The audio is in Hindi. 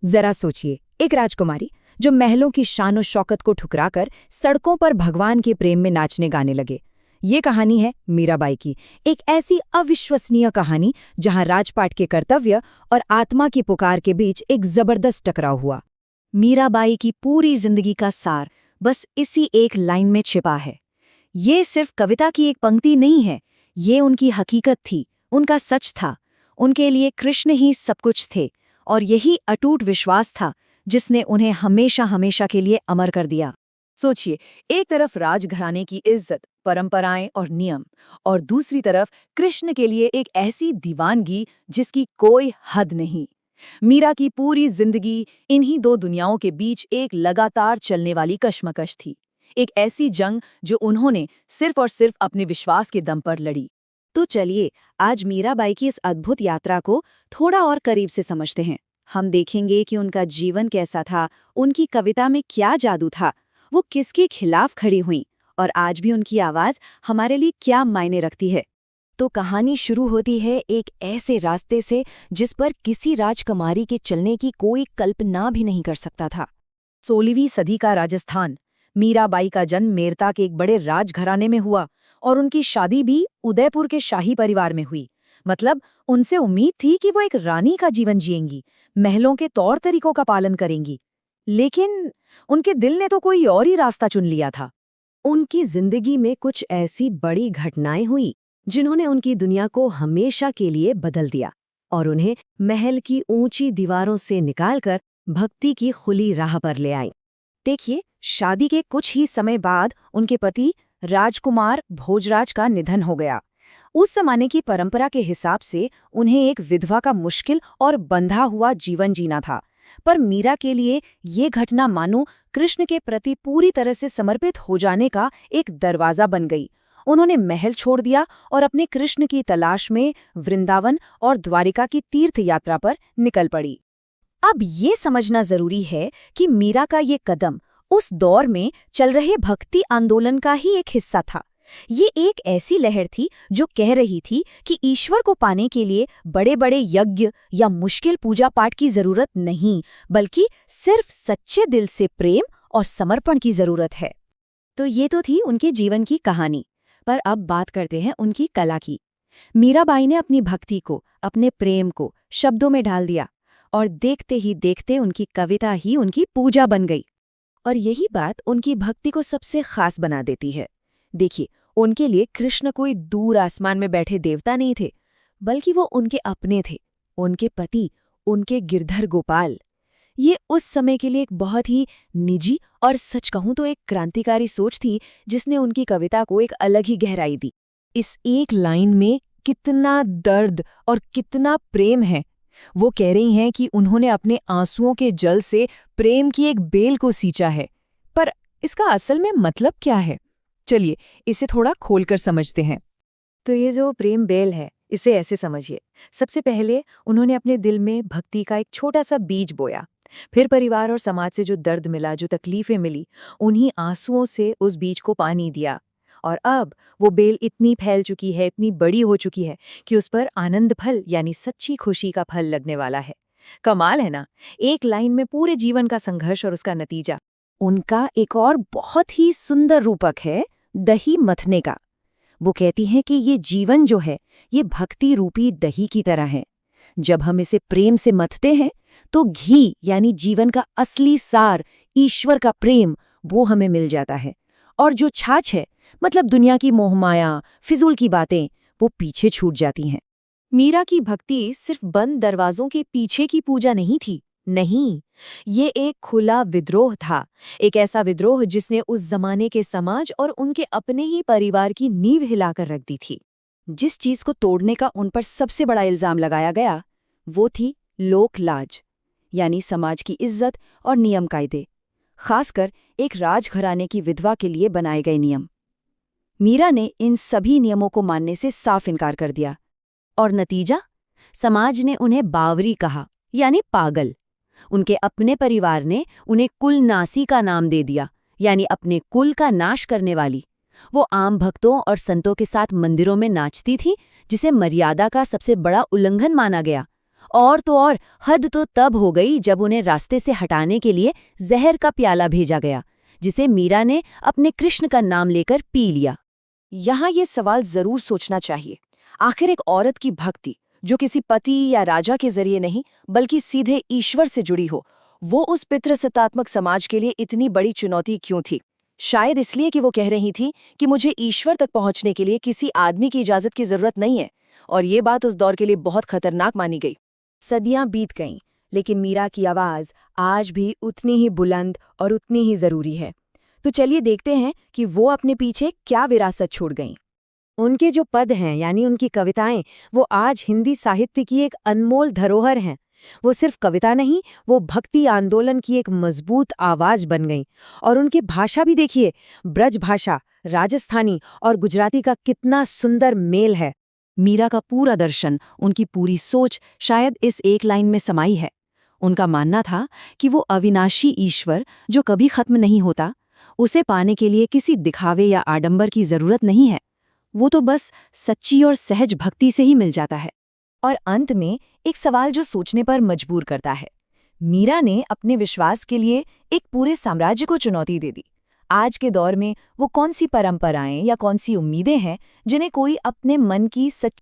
जरा सोचिए, एक राजकुमारी जो महलों की शान और शौकत को ठुकराकर सड़कों पर भगवान के प्रेम में नाचने गाने लगे। ये कहानी है मीराबाई की, एक ऐसी अविश्वसनीय कहानी जहां राजपाट के कर्तव्य और आत्मा की पुकार के बीच एक जबरदस्त टकराव हुआ। मीराबाई की पूरी जिंदगी का सार बस इसी एक लाइन में छिपा है। ये सिर्फ कविता की एक पंक्ति नहीं है, ये उनकी हकीकत थी, उनका सच था। उनके लिए कृष्ण ही सब कुछ थे और यही अटूट विश्वास था जिसने उन्हें हमेशा हमेशा के लिए अमर कर दिया। सोचिए, एक तरफ राजघराने की इज्जत, परंपराएं और नियम, और दूसरी तरफ कृष्ण के लिए एक ऐसी दीवानगी जिसकी कोई हद नहीं। मीरा की पूरी जिंदगी इन्हीं दो दुनियाओं के बीच एक लगातार चलने वाली कश्मकश थी, एक ऐसी जंग जो उन्होंने सिर्फ और सिर्फ अपने विश्वास के दम पर लड़ी। तो चलिए आज मीराबाई की इस अद्भुत यात्रा को थोड़ा और करीब से समझते हैं। हम देखेंगे कि उनका जीवन कैसा था, उनकी कविता में क्या जादू था, वो किसके खिलाफ खड़ी हुई और आज भी उनकी आवाज हमारे लिए क्या मायने रखती है। तो कहानी शुरू होती है एक ऐसे रास्ते से जिस पर किसी राजकुमारी के चलने की कोई कल्पना भी नहीं कर सकता था। 16वीं सदी का राजस्थान। मीराबाई का जन्म मेरता के एक बड़े राजघराने में हुआ और उनकी शादी भी उदयपुर के शाही परिवार में हुई। मतलब उनसे उम्मीद थी कि वो एक रानी का जीवन जिएंगी, महलों के तौर तरीकों का पालन करेंगी। लेकिन उनके दिल ने तो कोई और ही रास्ता चुन लिया था। उनकी जिंदगी में कुछ ऐसी बड़ी घटनाएं हुई जिन्होंने उनकी दुनिया को हमेशा के लिए बदल दिया और उन्हें महल की ऊंची दीवारों से निकालकर भक्ति की खुली राह पर ले आई। देखिए, शादी के कुछ ही समय बाद उनके पति राजकुमार भोजराज का निधन हो गया। उस जमाने की परंपरा के हिसाब से उन्हें एक विधवा का मुश्किल और बंधा हुआ जीवन जीना था। पर मीरा के लिए ये घटना मानो कृष्ण के प्रति पूरी तरह से समर्पित हो जाने का एक दरवाजा बन गई। उन्होंने महल छोड़ दिया और अपने कृष्ण की तलाश में वृंदावन और द्वारिका की तीर्थ यात्रा पर निकल पड़ी। अब ये समझना जरूरी है कि मीरा का ये कदम उस दौर में चल रहे भक्ति आंदोलन का ही एक हिस्सा था। ये एक ऐसी लहर थी जो कह रही थी कि ईश्वर को पाने के लिए बड़े बड़े यज्ञ या मुश्किल पूजा पाठ की जरूरत नहीं, बल्कि सिर्फ सच्चे दिल से प्रेम और समर्पण की जरूरत है। तो ये तो थी उनके जीवन की कहानी, पर अब बात करते हैं उनकी कला की। मीराबाई ने अपनी भक्ति को, अपने प्रेम को शब्दों में ढाल दिया और देखते ही देखते उनकी कविता ही उनकी पूजा बन गई। और यही बात उनकी भक्ति को सबसे खास बना देती है। देखिए, उनके लिए कृष्ण कोई दूर आसमान में बैठे देवता नहीं थे, बल्कि वो उनके अपने थे, उनके पति, उनके गिरधर गोपाल। ये उस समय के लिए एक बहुत ही निजी और सच कहूं तो एक क्रांतिकारी सोच थी जिसने उनकी कविता को एक अलग ही गहराई दी। इस एक लाइन में कितना दर्द और कितना प्रेम है। वो कह रही हैं कि उन्होंने अपने आंसुओं के जल से प्रेम की एक बेल को सींचा है। पर इसका असल में मतलब क्या है? चलिए इसे थोड़ा खोलकर समझते हैं। तो ये जो प्रेम बेल है, इसे ऐसे समझिए। सबसे पहले उन्होंने अपने दिल में भक्ति का एक छोटा सा बीज बोया, फिर परिवार और समाज से जो दर्द मिला, जो तकलीफें मिली, उन्हीं आंसुओं से उस बीज को पानी दिया। और अब वो बेल इतनी फैल चुकी है, इतनी बड़ी हो चुकी है कि उस पर आनंद फल यानी सच्ची खुशी का फल लगने वाला है। कमाल है ना? एक लाइन में पूरे जीवन का संघर्ष और उसका नतीजा। उनका एक और बहुत ही सुंदर रूपक है दही मथने का। वो कहती हैं कि ये जीवन जो है, ये भक्ति रूपी दही की तरह है। जब हम इसे प्रेम से मथते हैं तो घी यानी जीवन का असली सार, ईश्वर का प्रेम, वो हमें मिल जाता है। और जो छाछ है, मतलब दुनिया की मोहमाया, फिजूल की बातें, वो पीछे छूट जाती हैं। मीरा की भक्ति सिर्फ बंद दरवाजों के पीछे की पूजा नहीं थी। नहीं, ये एक खुला विद्रोह था। एक ऐसा विद्रोह जिसने उस जमाने के समाज और उनके अपने ही परिवार की नींव हिलाकर रख दी थी। जिस चीज को तोड़ने का उन पर सबसे बड़ा इल्जाम लगाया गया, वो थी लोक लाज, यानी समाज की इज्जत और नियम कायदे, खासकर एक राजघराने की विधवा के लिए बनाए गए नियम। मीरा ने इन सभी नियमों को मानने से साफ इनकार कर दिया और नतीजा, समाज ने उन्हें बावरी कहा, यानी पागल। उनके अपने परिवार ने उन्हें कुलनासी का नाम दे दिया, यानी अपने कुल का नाश करने वाली। वो आम भक्तों और संतों के साथ मंदिरों में नाचती थी, जिसे मर्यादा का सबसे बड़ा उल्लंघन माना गया। और तो और हद तो तब हो गई जब उन्हें रास्ते से हटाने के लिए जहर का प्याला भेजा गया, जिसे मीरा ने अपने कृष्ण का नाम लेकर पी लिया। यहाँ ये सवाल जरूर सोचना चाहिए, आखिर एक औरत की भक्ति जो किसी पति या राजा के जरिए नहीं बल्कि सीधे ईश्वर से जुड़ी हो, वो उस पितृसत्तात्मक समाज के लिए इतनी बड़ी चुनौती क्यों थी? शायद इसलिए कि वो कह रही थी कि मुझे ईश्वर तक पहुंचने के लिए किसी आदमी की इजाजत की जरूरत नहीं है, और ये बात उस दौर के लिए बहुत खतरनाक मानी गई। सदियां बीत गईं, लेकिन मीरा की आवाज आज भी उतनी ही बुलंद और उतनी ही जरूरी है। तो चलिए देखते हैं कि वो अपने पीछे क्या विरासत छोड़ गईं। उनके जो पद हैं यानी उनकी कविताएं, वो आज हिंदी साहित्य की एक अनमोल धरोहर हैं। वो सिर्फ कविता नहीं, वो भक्ति आंदोलन की एक मजबूत आवाज बन गईं। और उनकी भाषा भी देखिए, ब्रज भाषा, राजस्थानी और गुजराती का कितना सुंदर मेल है। मीरा का पूरा दर्शन, उनकी पूरी सोच शायद इस एक लाइन में समाई है। उनका मानना था कि वो अविनाशी ईश्वर जो कभी खत्म नहीं होता, उसे पाने के लिए किसी दिखावे या आडंबर की जरूरत नहीं है। वो तो बस सच्ची और सहज भक्ति से ही मिल जाता है। और अंत में एक सवाल जो सोचने पर मजबूर करता है। मीरा ने अपने विश्वास के लिए एक पूरे साम्राज्य को चुनौती दे दी। आज के दौर में वो कौन सी परंपराएं या कौन सी उम्मीदें हैं जिन्हें कोई अपने मन की सच्ची